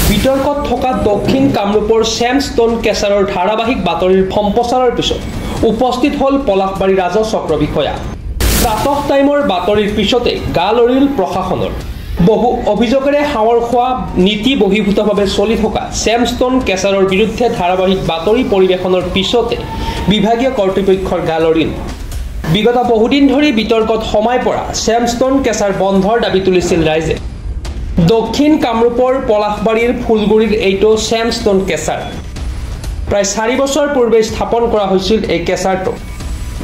বিতৰ্কত থকা দক্ষিণ কামৰূপৰ ছেমষ্টন কেচাৰৰ ধাৰাবাহিক বাতৰিৰ সম্প্ৰচাৰৰ পিছত উপস্থিত হ'ল পলাশবাৰী ৰাজহ চক্ৰ বিষয়া। প্ৰাতঃ টাইমৰ বাতৰিৰ পিছতে গা লৰিল প্ৰশাসনৰ। বহু অভিযোগেৰে সাৱৰ খোৱা নীতি বহিৰ্ভূতভাৱে চলি থকা ছেমষ্টন কেচাৰৰ বিৰুদ্ধে ধাৰাবাহিক বাতৰি পৰিৱেশনৰ পিছতে বিভাগীয় কৰ্তৃপক্ষৰ গা লৰিল। বিগত বহুদিন ধৰি বিতৰ্কত সোমাই পৰা ছেমষ্টন কেচাৰ বন্ধৰ দাবী তুলিছিল ৰাইজে। দক্ষিণ কামৰূপৰ পলাশবাৰীৰ ফুলগুৰিৰ এইটো ছেমষ্টন কেচাৰ। প্ৰায় 4 বছৰ পূৰ্বে স্থাপন কৰা হৈছিল এই কেচাৰটো।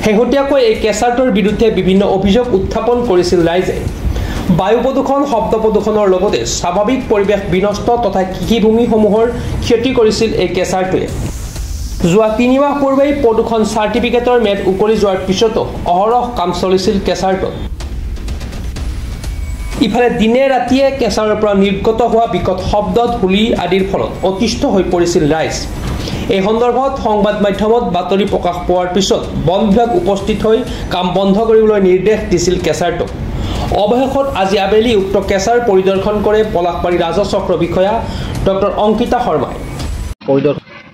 শেহতীয়াকৈ এই কেচাৰটোৰ বিৰুদ্ধে বিভিন্ন অভিযোগ উত্থাপন কৰিছিল ৰাইজে। বায়ু প্ৰদূষণ, শব্দ প্ৰদূষণৰ লগতে স্বাভাৱিক পৰিৱেশ বিনষ্ট তথা কৃষিভূমিসমূহৰ ক্ষতি কৰিছিল এই কেচাৰটোৱে। যোৱা 3 মাহ পূৰ্বেই প্ৰদূষণ চাৰ্টিফিকেটৰ মেদ উকলি যোৱাৰ পিছতো অহৰহ কাম চলিছিল কেচাৰটোত। ইফালে দিনে ৰাতিয়ে কেচাৰৰ পৰা নিৰ্গত হোৱা বিকট শব্দ, ধূলি আদিৰ ফলত অতিষ্ঠ হৈ পৰিছিল ৰাইজ। এই সন্দৰ্ভত সংবাদ মাধ্যমত বাতৰি প্ৰকাশ পোৱাৰ পিছত বন বিভাগ উপস্থিত হৈ কাম বন্ধ কৰিবলৈ নিৰ্দেশ দিছিল কেচাৰটোক। অৱশেষত আজি আবেলি উক্ত কেচাৰ পৰিদৰ্শন কৰে পলাশবাৰী ৰাজহ চক্ৰ বিষয়া ডক্টৰ অংকিতা শৰ্মাই।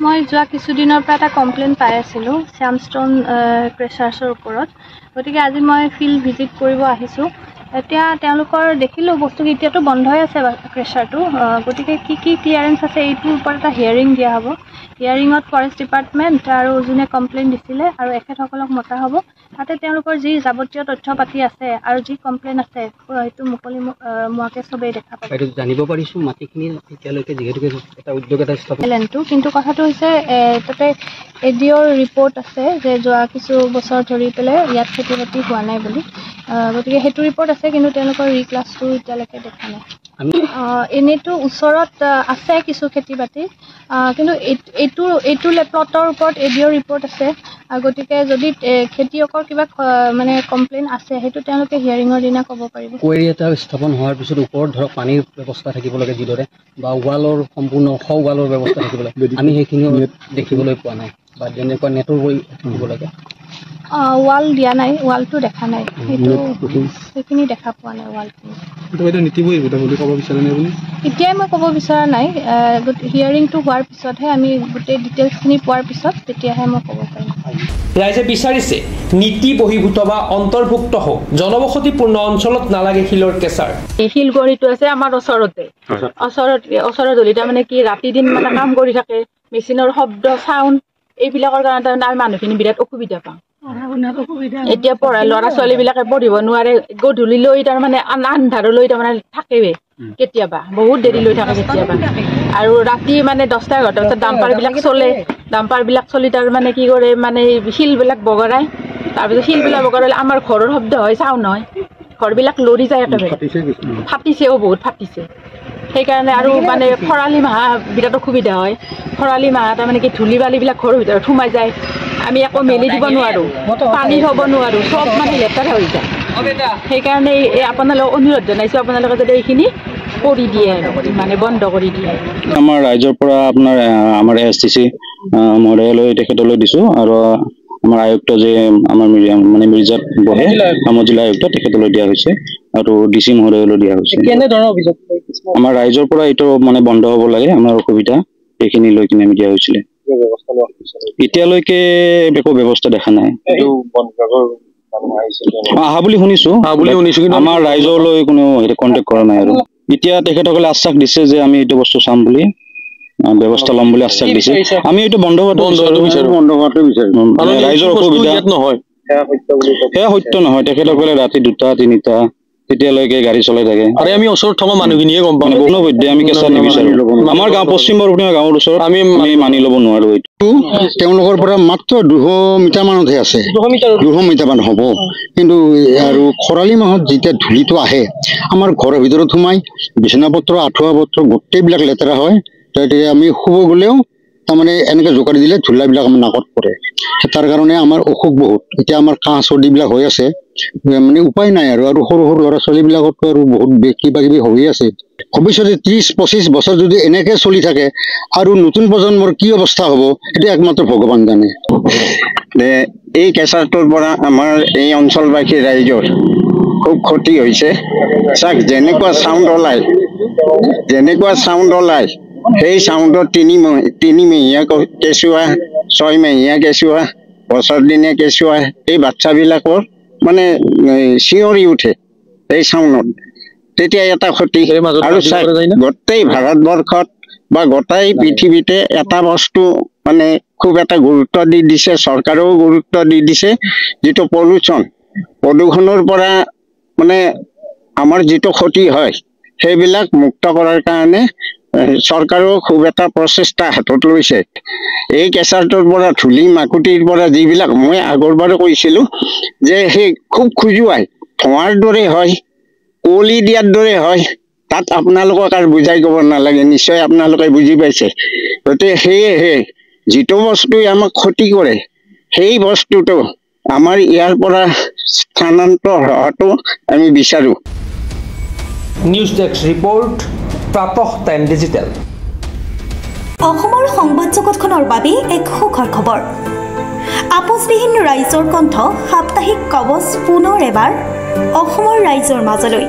মই যোৱা কিছুদিনৰ পৰা এটা কমপ্লেইন পাই আছিলোঁ ছেমষ্টন ক্ৰেচাৰ্ছৰ ওপৰত, গতিকে আজি মই ফিল্ড ভিজিট কৰিব আহিছোঁ। এতিয়া তেওঁলোকৰ দেখিলোঁ বস্তু এতিয়াতো বন্ধই আছে ক্ৰেচাৰটো, গতিকে কি ক্লিয়াৰেঞ্চ আছে এইটোৰ ওপৰত এটা হিয়াৰিং দিয়া হ'ব। হিয়াৰিঙত ফৰেষ্ট ডিপাৰ্টমেণ্ট আৰু যোনে কমপ্লেইন দিছিলে আৰু এখেতসকলক মতা হ'ব। তাতে তেওঁলোকৰ যি যাৱতীয় তথ্য পাতি আছে আৰু যি কমপ্লেইন আছে সেইটো মুকলিমুৱাকৈ চবেই দেখা পাব। জানিব পাৰিছোঁ মাটিখিনি এতিয়ালৈকে যিহেতুকে এটা উদ্যোগ এটা স্থাপন, কিন্তু কথাটো হৈছে তাতে এডিঅ'ৰ ৰিপৰ্ট আছে যে যোৱা কিছু বছৰ ধৰি পেলাই ইয়াত খেতি বাতি হোৱা নাই বুলি, গতিকে সেইটো ৰিপৰ্ট আছে, কিন্তু তেওঁলোকৰ ৰিক্লাছটো এতিয়ালৈকে দেখা নাই। এনেইতো ওচৰত আছে কিছু খেতি বাতি, কিন্তু এইটো প্লটৰ ওপৰত এডিঅ'ৰ ৰিপৰ্ট আছে, গতিকে যদি খেতিয়কৰ কিবা মানে কমপ্লেইন আছে সেইটো তেওঁলোকে হিয়াৰিঙৰ দিনা ক'ব পাৰিব। কুৱেৰী এটা স্থাপন হোৱাৰ পিছত ওপৰত ধৰক পানীৰ ব্যৱস্থা থাকিব লাগে যিদৰে, বা ৱালৰ সম্পূৰ্ণ ৱালৰ ব্যৱস্থা থাকিব লাগে, আমি সেইখিনিও দেখিবলৈ পোৱা নাই, বা যেনেকুৱা নেটৰ বৈ থাকিব লাগে। ৱাল দিয়া নাই, ৱালটো দেখা নাই, সেইখিনি দেখা পোৱা নাই ৱালখিনি। এতিয়াই মই ক'ব বিচৰা নাই, হিয়াৰিংটো হোৱাৰ পিছতহে আমি গোটেই ডিটেইলছখিনি পোৱাৰ পিছত তেতিয়াহে মই ক'ব পাৰিম। ৰাইজে বিচাৰিছে নীতি বহিৰ্ভূত বা অন্তৰ্ভুক্ত হওক, জনবসতিপূৰ্ণ অঞ্চলত নালাগে শিলৰ কেচাৰ। এই শিলগুৰিটো আছে আমাৰ ওচৰত হ'লে তাৰমানে কি ৰাতি দিন মানে কাম কৰি থাকে, মেচিনৰ শব্দ, চাউণ্ড এইবিলাকৰ কাৰণে তাৰমানে আমি মানুহখিনি বিৰাট অসুবিধা পাওঁ। এতিয়া ল'ৰা ছোৱালীবিলাকে পঢ়িব নোৱাৰে, গধূলিলৈ তাৰমানে আন্ধাৰলৈ তাৰমানে থাকেই, কেতিয়াবা বহুত দেৰিলৈ থাকে কেতিয়াবা, আৰু ৰাতি মানে 10-11টাৰ পিছত ডাম্পাৰবিলাক চলি তাৰমানে কি কৰে মানে শিলবিলাক বগৰাই, তাৰপিছত শিলবিলাক বগৰালে আমাৰ ঘৰৰ শব্দ হয়, চাউণ্ড হয়, ঘৰবিলাক লৰি যায় একেবাৰে, ফাটিছেও বহুত ফাটিছে। সেইকাৰণে আৰু মানে খৰালি মাহ বিৰাট অসুবিধা হয়, খৰালি মাহ তাৰমানে কি ধূলি বালিবিলাক ঘৰৰ ভিতৰত সোমাই যায়, আমি একো মেলি দিব নোৱাৰোঁ, পানী থ'ব নোৱাৰোঁ, চব মানে লেতেৰা হৈ যায়। সেইকাৰণে আপোনালোকক অনুৰোধ জনাইছোঁ, আপোনালোকে যাতে এইখিনি কৰি দিয়ে, মানে বন্ধ কৰি দিয়ে। আমাৰ ৰাইজৰ পৰা আপোনাৰ আমাৰ STC মহোদয়লৈ তেখেতলৈ দিছোঁ, আৰু আমাৰ আয়ুক্ত যে আমাৰ মানে মিৰ্জাত বহে, আমাৰ জিলা আয়ুক্ত তেখেতলৈ দিয়া হৈছে, আৰু DC মহোদয়লৈ দিয়া হৈছে। কেনেধৰণৰ অভিযোগ? আমাৰ ৰাইজৰ পৰা এইটো মানে বন্ধ হ'ব লাগে, আমাৰ অসুবিধা সেইখিনি লৈ কিনে আমি দিয়া হৈছিলে। এতিয়ালৈকে একো ব্যৱস্থা দেখা নাই। আহা বুলি শুনিছোঁ, কিন্তু আমাৰ ৰাইজলৈ কোনো কণ্টেক্ট কৰা নাই। আৰু এতিয়া তেখেতসকলে আশ্বাস দিছে যে আমি এইটো বস্তু চাম বুলি, ব্যৱস্থা ল'ম বুলি আশ্বাস দিছে। আমি এইটো বন্ধ হোৱাটো বিচাৰো। ৰাইজৰ অসুবিধা নহয়, সেয়া সত্য নহয়। তেখেতসকলে ৰাতি 2টা-3টা তেতিয়ালৈকে গাড়ী চলাই থাকে, আৰু আমি ওচৰত থকা মানুহখিনিয়ে গম পাওঁ। কোনো পধ্যে আমি কেঁচা নিবিচাৰোঁ। আমাৰ গাঁও পশ্চিম বৰপূৰ্ণিমা গাঁৱৰ ওচৰত আমি মানি ল'ব নোৱাৰোঁ। তেওঁলোকৰ পৰা মাত্ৰ 200 মিটাৰ মানতহে আছে, 200 মিটাৰ মান হ'ব। কিন্তু আৰু খৰালি মাহত যেতিয়া ধূলিটো আহে, আমাৰ ঘৰৰ ভিতৰত সোমাই বিচনা পত্ৰ, আঁঠুৱা পত্ৰ গোটেইবিলাক লেতেৰা হয়। তেতিয়া আমি শুব গ'লেও তাৰমানে এনেকৈ জোকাৰি দিলে ধূলাবিলাক আমাৰ নাকত পৰে। তাৰ কাৰণে আমাৰ অসুখ বহুত। এতিয়া আমাৰ কাহ চৰ্দিবিলাক হৈ আছে, মানে উপায় নাই। আৰু সৰু সৰু ল'ৰা ছোৱালীবিলাকতো আৰু বহুত কিবা কিবি হৈ আছে। ভৱিষ্যতে 30-25 বছৰ যদি এনেকৈ চলি থাকে, আৰু নতুন প্ৰজন্মৰ কি অৱস্থা হ'ব সেইটো একমাত্ৰ ভগৱান জানে। এই কেঁচাৰটোৰ পৰা আমাৰ এই অঞ্চলবাসী ৰাইজৰ খুব ক্ষতি হৈছে। চাওক, যেনেকুৱা চাউণ্ড ওলায় সেই চাউণ্ডত তিনিমহীয়া কেঁচুৱা 6 মহীয়া কেঁচুৱা 5 দিনীয়া কেঁচুৱা এই বাচ্চাবিলাকৰ মানে চিঞৰি উঠে এই চাউণ্ডত তেতিয়া এটা ক্ষতি আৰু গোটেই ভাৰতবৰ্ষত বা গোটেই পৃথিৱীতে এটা বস্তু মানে খুব এটা গুৰুত্ব দি দিছে চৰকাৰেও গুৰুত্ব দি দিছে যিটো প্ৰদূষণৰ পৰা মানে আমাৰ যিটো ক্ষতি হয় সেইবিলাক মুক্ত কৰাৰ কাৰণে চৰকাৰেও খুব এটা প্ৰচেষ্টা হাতত লৈছে এই কেঁচাৰটোৰ পৰা ধূলি মাকুটিৰ পৰা যিবিলাক মই আগৰবাৰে কৈছিলোঁ যে সেই খুব খোজুৱাই ধোঁৱাৰ দৰে হয় কুঁৱলী দিয়াৰ দৰে হয় তাত আপোনালোকক আৰু বুজাই ক'ব নালাগে নিশ্চয় আপোনালোকে বুজি পাইছে গতিকে সেয়েহে যিটো বস্তুৱে আমাক ক্ষতি কৰে সেই বস্তুটো আমাৰ ইয়াৰ পৰা স্থানান্তৰ হোৱাটো আমি বিচাৰোঁ নিউজ ডেস্ক ৰিপৰ্ট প্ৰাতঃ টাইম ডিজিটেল অসমৰ সংবাদ জগতখনৰ বাবে এক সুখৰ খবৰ আপোচবিহীন ৰাইজৰ কণ্ঠ সাপ্তাহিক কবচ পুনৰ এবাৰ অসমৰ ৰাইজৰ মাজলৈ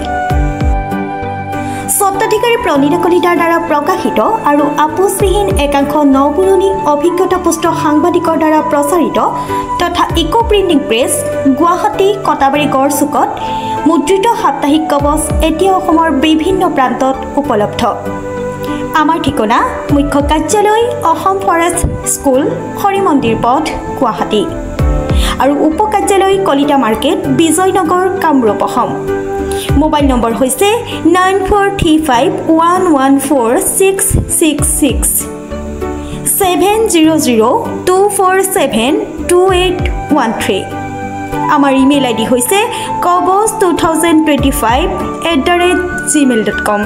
স্বত্বাধিকাৰী প্ৰণীতা কলিতাৰ দ্বাৰা প্ৰকাশিত আৰু আপোচবিহীন একাংশ নপুৰণি অভিজ্ঞতাপুষ্ট সাংবাদিকৰ দ্বাৰা প্ৰচাৰিত তথা eco printing press Guwahati Katabari গড়চুকত মুদ্ৰিত সাপ্তাহিক কবচ এতিয়া অসমৰ বিভিন্ন প্ৰান্তত উপলব্ধ আমাৰ ঠিকনা মুখ্য কাৰ্যালয় অসম ফৰেষ্ট স্কুল হৰি মন্দিৰ পথ গুৱাহাটী আৰু উপ কাৰ্যালয় Kalita market Bijoynagar Kamrup Assam mobile number হৈছে 9435114666 7002472813 আমাৰ ইমেইল আইডি হৈছে kobos2025@gmail.com